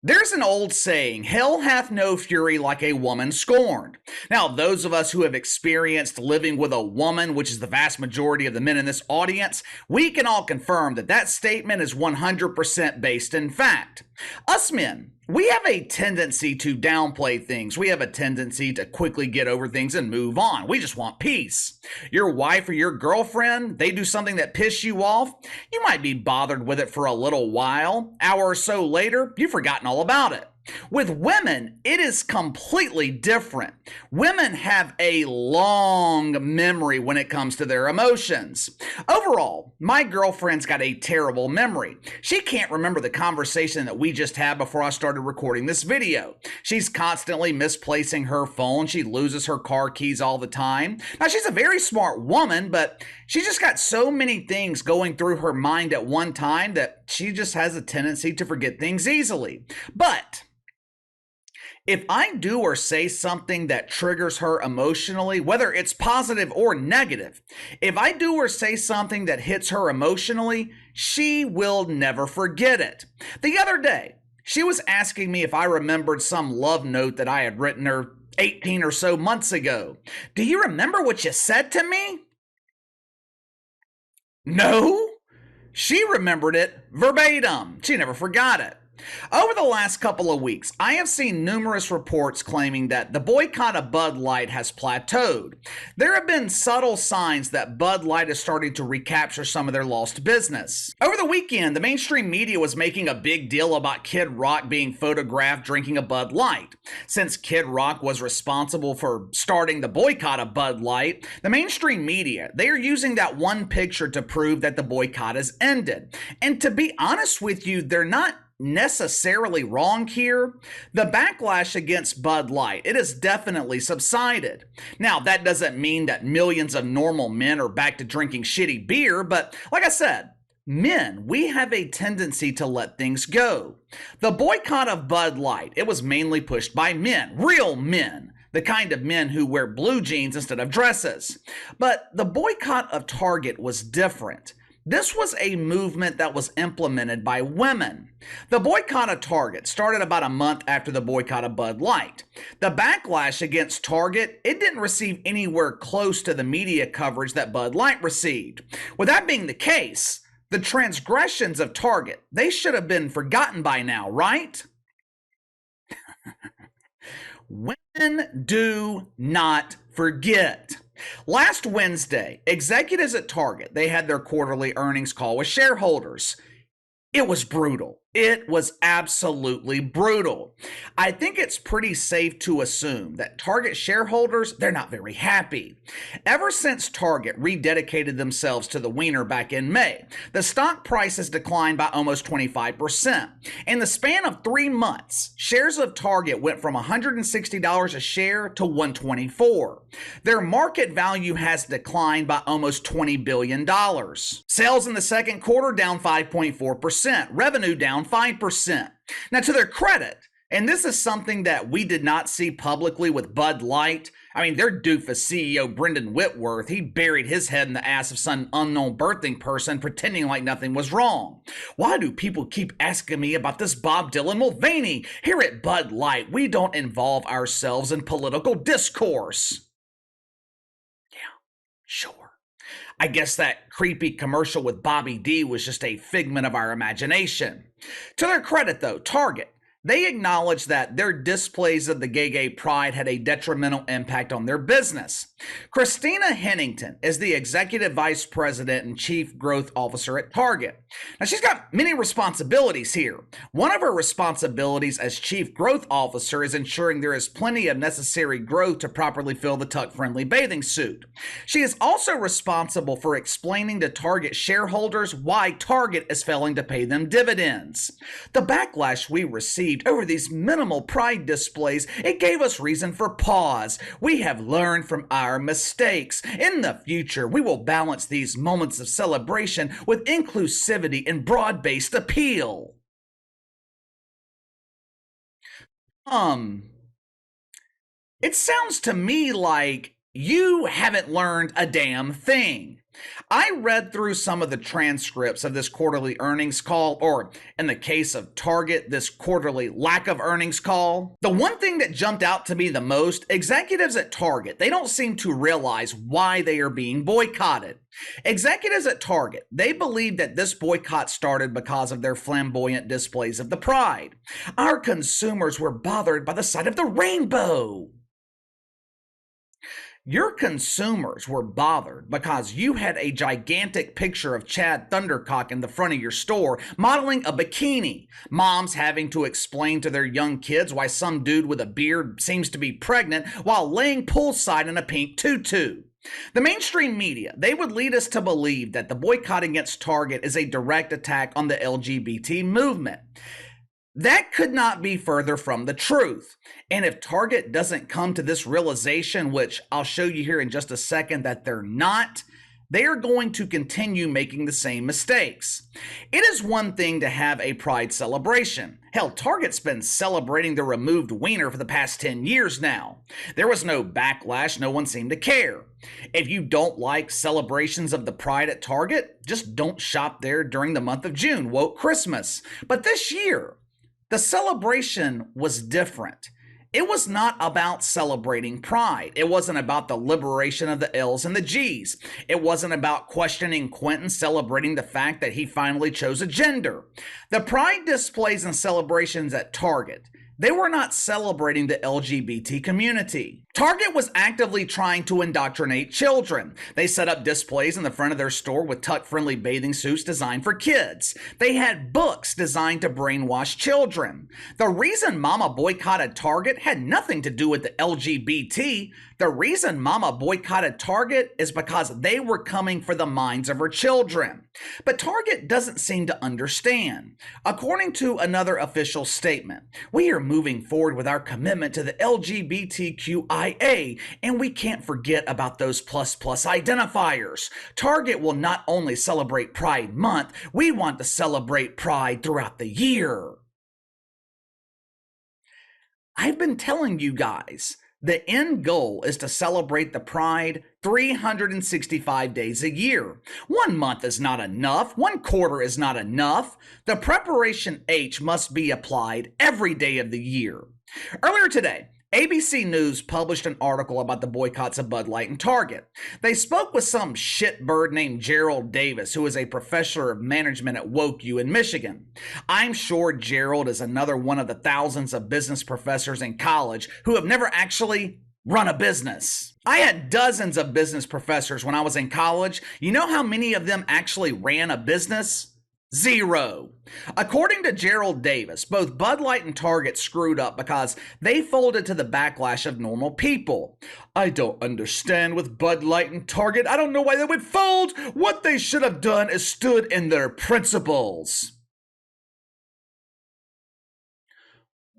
There's an old saying, hell hath no fury like a woman scorned. Now, those of us who have experienced living with a woman, which is the vast majority of the men in this audience, we can all confirm that that statement is 100% based in fact. Us men, we have a tendency to downplay things. We have a tendency to quickly get over things and move on. We just want peace. Your wife or your girlfriend, they do something that pisses you off. You might be bothered with it for a little while. Hour or so later, you've forgotten all about it. With women, it is completely different. Women have a long memory when it comes to their emotions. Overall, my girlfriend's got a terrible memory. She can't remember the conversation that we just had before I started recording this video. She's constantly misplacing her phone. She loses her car keys all the time. Now, she's a very smart woman, but she's just got so many things going through her mind at one time that she just has a tendency to forget things easily. But if I do or say something that triggers her emotionally, whether it's positive or negative, if I do or say something that hits her emotionally, she will never forget it. The other day, she was asking me if I remembered some love note that I had written her 18 or so months ago. Do you remember what you said to me? No. She remembered it verbatim. She never forgot it. Over the last couple of weeks, I have seen numerous reports claiming that the boycott of Bud Light has plateaued. There have been subtle signs that Bud Light is starting to recapture some of their lost business. Over the weekend, the mainstream media was making a big deal about Kid Rock being photographed drinking a Bud Light. Since Kid Rock was responsible for starting the boycott of Bud Light, the mainstream media, they are using that one picture to prove that the boycott has ended. And to be honest with you, they're not necessarily wrong here. The backlash against Bud Light, it has definitely subsided. Now, that doesn't mean that millions of normal men are back to drinking shitty beer, but like I said, men, we have a tendency to let things go. The boycott of Bud Light, it was mainly pushed by men, real men. The kind of men who wear blue jeans instead of dresses. But the boycott of Target was different. This was a movement that was implemented by women. The boycott of Target started about a month after the boycott of Bud Light. The backlash against Target, it didn't receive anywhere close to the media coverage that Bud Light received. With that being the case, the transgressions of Target, they should have been forgotten by now, right? Women do not forget. Last Wednesday, executives at Target, they had their quarterly earnings call with shareholders. It was brutal. It was absolutely brutal. I think it's pretty safe to assume that Target shareholders, they're not very happy. Ever since Target rededicated themselves to the wiener back in May, the stock price has declined by almost 25%. In the span of 3 months, shares of Target went from $160 a share to $124. Their market value has declined by almost $20 billion. Sales in the second quarter down 5.4%, revenue down 5%. Now, to their credit, and this is something that we did not see publicly with Bud Light. I mean, their doofus CEO, Brendan Whitworth, he buried his head in the ass of some unknown birthing person, pretending like nothing was wrong. Why do people keep asking me about this Bob Dylan Mulvaney? Here at Bud Light, we don't involve ourselves in political discourse. Yeah, sure. I guess that creepy commercial with Bobby D was just a figment of our imagination. To their credit, though, Target, they acknowledged that their displays of the gay pride had a detrimental impact on their business. Christina Hennington is the Executive Vice President and Chief Growth Officer at Target. Now, she's got many responsibilities here. One of her responsibilities as Chief Growth Officer is ensuring there is plenty of necessary growth to properly fill the tuck-friendly bathing suit. She is also responsible for explaining to Target shareholders why Target is failing to pay them dividends. The backlash we received over these minimal pride displays, it gave us reason for pause. We have learned from our mistakes. In the future, we will balance these moments of celebration with inclusivity and broad-based appeal. It sounds to me like you haven't learned a damn thing. I read through some of the transcripts of this quarterly earnings call, or in the case of Target, this quarterly lack of earnings call. The one thing that jumped out to me the most, executives at Target, they don't seem to realize why they are being boycotted. Executives at Target, they believe that this boycott started because of their flamboyant displays of the pride. Our consumers were bothered by the sight of the rainbow. Your consumers were bothered because you had a gigantic picture of Chad Thundercock in the front of your store modeling a bikini. Moms having to explain to their young kids why some dude with a beard seems to be pregnant while laying poolside in a pink tutu. The mainstream media, they would lead us to believe that the boycott against Target is a direct attack on the LGBT movement. That could not be further from the truth. And if Target doesn't come to this realization, which I'll show you here in just a second that they're not, they are going to continue making the same mistakes. It is one thing to have a pride celebration. Hell, Target's been celebrating the removed wiener for the past 10 years now. There was no backlash, no one seemed to care. If you don't like celebrations of the pride at Target, just don't shop there during the month of June, woke Christmas. But this year, the celebration was different. It was not about celebrating pride. It wasn't about the liberation of the L's and the G's. It wasn't about questioning Quentin celebrating the fact that he finally chose a gender. The pride displays and celebrations at Target, they were not celebrating the LGBT community. Target was actively trying to indoctrinate children. They set up displays in the front of their store with tuck-friendly bathing suits designed for kids. They had books designed to brainwash children. The reason Mama boycotted Target had nothing to do with the LGBT. The reason Mama boycotted Target is because they were coming for the minds of her children. But Target doesn't seem to understand. According to another official statement, we are moving forward with our commitment to the LGBTQIA, and we can't forget about those plus identifiers. Target will not only celebrate Pride Month, we want to celebrate Pride throughout the year. I've been telling you guys, the end goal is to celebrate the Pride 365 days a year. 1 month is not enough. 1 quarter is not enough. The preparation H must be applied every day of the year. Earlier today, ABC News published an article about the boycotts of Bud Light and Target. They spoke with some shitbird named Gerald Davis, who is a professor of management at Woke U in Michigan. I'm sure Gerald is another one of the thousands of business professors in college who have never actually run a business. I had dozens of business professors when I was in college. You know how many of them actually ran a business? 0. According to Gerald Davis, both Bud Light and Target screwed up because they folded to the backlash of normal people. I don't understand with Bud Light and Target. I don't know why they would fold. What they should have done is stood in their principles.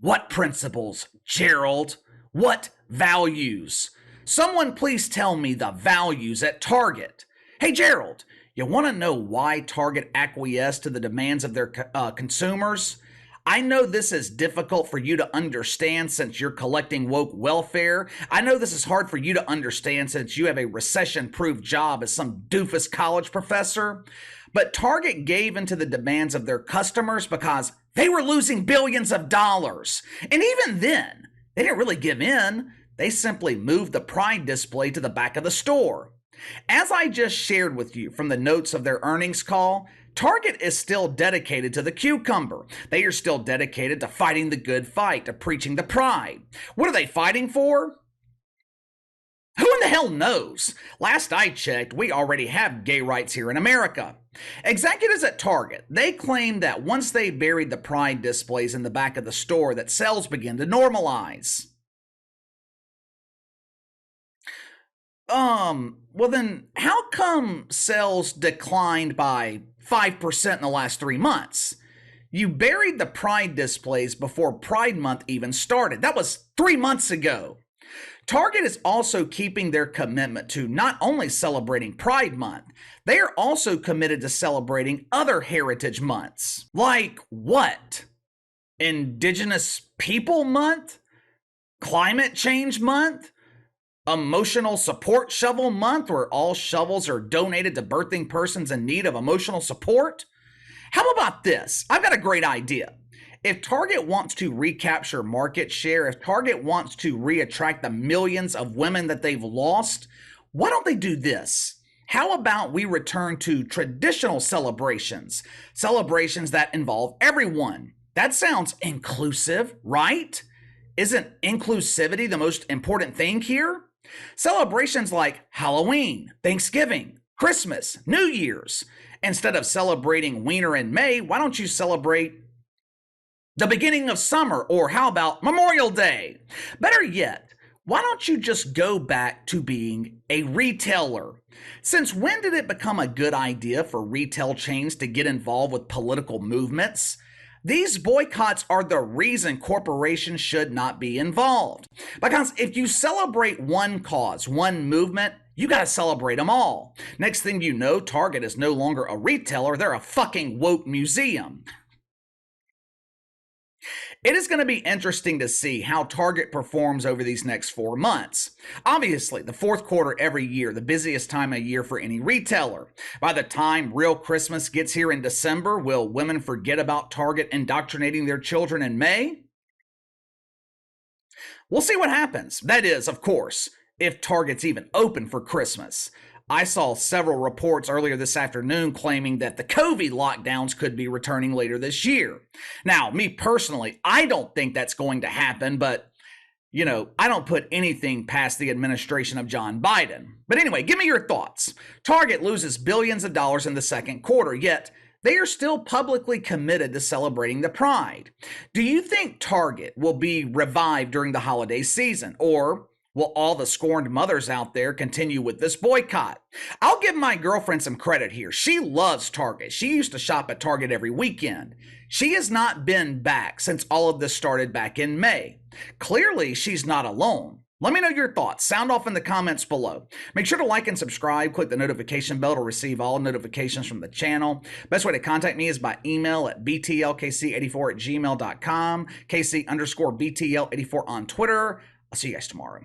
What principles, Gerald? What values? Someone please tell me the values at Target. Hey, Gerald, you want to know why Target acquiesced to the demands of their consumers? I know this is difficult for you to understand since you're collecting woke welfare. I know this is hard for you to understand since you have a recession-proof job as some doofus college professor. But Target gave into the demands of their customers because they were losing billions of dollars. And even then, they didn't really give in. They simply moved the Pride display to the back of the store. As I just shared with you from the notes of their earnings call, Target is still dedicated to the cucumber. They are still dedicated to fighting the good fight, to preaching the pride. What are they fighting for? Who in the hell knows? Last I checked, we already have gay rights here in America. Executives at Target, they claim that once they buried the pride displays in the back of the store, that sales begin to normalize. Well then, how come sales declined by 5% in the last 3 months? You buried the Pride displays before Pride Month even started. That was 3 months ago. Target is also keeping their commitment to not only celebrating Pride Month, they are also committed to celebrating other heritage months. Like what? Indigenous People Month? Climate Change Month? Emotional Support Shovel Month, where all shovels are donated to birthing persons in need of emotional support. How about this? I've got a great idea. If Target wants to recapture market share, if Target wants to reattract the millions of women that they've lost, why don't they do this? How about we return to traditional celebrations, celebrations that involve everyone? That sounds inclusive, right? Isn't inclusivity the most important thing here? Celebrations like Halloween, Thanksgiving, Christmas, New Year's. Instead of celebrating Wiener in May, why don't you celebrate the beginning of summer? Or how about Memorial Day? Better yet, why don't you just go back to being a retailer? Since when did it become a good idea for retail chains to get involved with political movements? These boycotts are the reason corporations should not be involved. Because if you celebrate one cause, one movement, you got to celebrate them all. Next thing you know, Target is no longer a retailer, they're a fucking woke museum. It is going to be interesting to see how Target performs over these next 4 months. Obviously, the fourth quarter every year, the busiest time of year for any retailer. By the time real Christmas gets here in December, will women forget about Target indoctrinating their children in May? We'll see what happens. That is, of course, if Target's even open for Christmas. I saw several reports earlier this afternoon claiming that the COVID lockdowns could be returning later this year. Now, me personally, I don't think that's going to happen, but I don't put anything past the administration of John Biden. But anyway, give me your thoughts. Target loses billions of dollars in the second quarter, yet they are still publicly committed to celebrating the Pride. Do you think Target will be revived during the holiday season, or will all the scorned mothers out there continue with this boycott? I'll give my girlfriend some credit here. She loves Target. She used to shop at Target every weekend. She has not been back since all of this started back in May. Clearly, she's not alone. Let me know your thoughts. Sound off in the comments below. Make sure to like and subscribe. Click the notification bell to receive all notifications from the channel. Best way to contact me is by email at btlkc84@gmail.com, kc_btl84 on Twitter. I'll see you guys tomorrow.